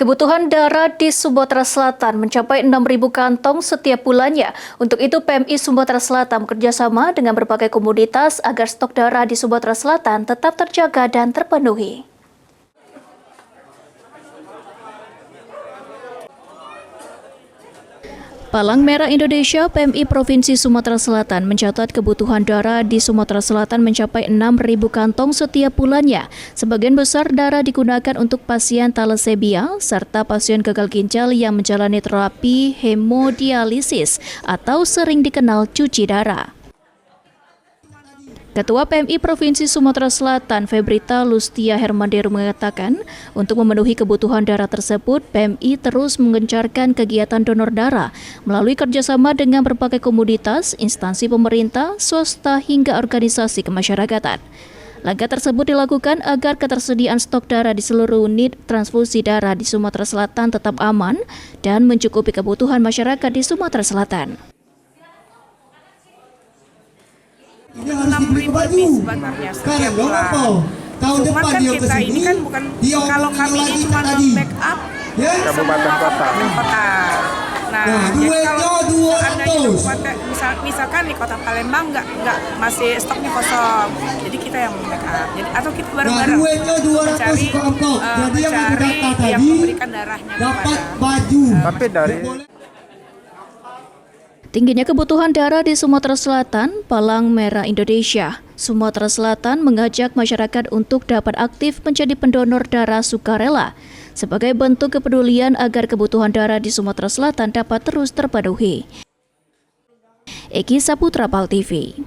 Kebutuhan darah di Sumatera Selatan mencapai 6.000 kantong setiap bulannya. Untuk itu, PMI Sumatera Selatan bekerjasama dengan berbagai komoditas agar stok darah di Sumatera Selatan tetap terjaga dan terpenuhi. Palang Merah Indonesia PMI Provinsi Sumatera Selatan mencatat kebutuhan darah di Sumatera Selatan mencapai 6.000 kantong setiap bulannya. Sebagian besar darah digunakan untuk pasien thalassemia serta pasien gagal ginjal yang menjalani terapi hemodialisis atau sering dikenal cuci darah. Ketua PMI Provinsi Sumatera Selatan, Febrita Lustia Hermanderu mengatakan, untuk memenuhi kebutuhan darah tersebut, PMI terus mengencarkan kegiatan donor darah melalui kerjasama dengan berbagai komoditas, instansi pemerintah, swasta, hingga organisasi kemasyarakatan. Langkah tersebut dilakukan agar ketersediaan stok darah di seluruh unit transfusi darah di Sumatera Selatan tetap aman dan mencukupi kebutuhan masyarakat di Sumatera Selatan. Ini harus dibeli baju sekarang dong apa? Tahun depan kan dia kita kesini, ini kan bukan kalau kami ini cuma backup ya? Kabupaten kota. Nah, jadi kalau seandainya kabupaten misalkan di kota Palembang nggak masih stoknya kosong, jadi kita yang backup. Jadi atau kita bareng-bareng mencari yang memberikan darahnya dapat baju. Tapi dari Tingginya kebutuhan darah di Sumatera Selatan, Palang Merah Indonesia Sumatera Selatan mengajak masyarakat untuk dapat aktif menjadi pendonor darah sukarela sebagai bentuk kepedulian agar kebutuhan darah di Sumatera Selatan dapat terus terpenuhi. Eki Saputra, PAL TV.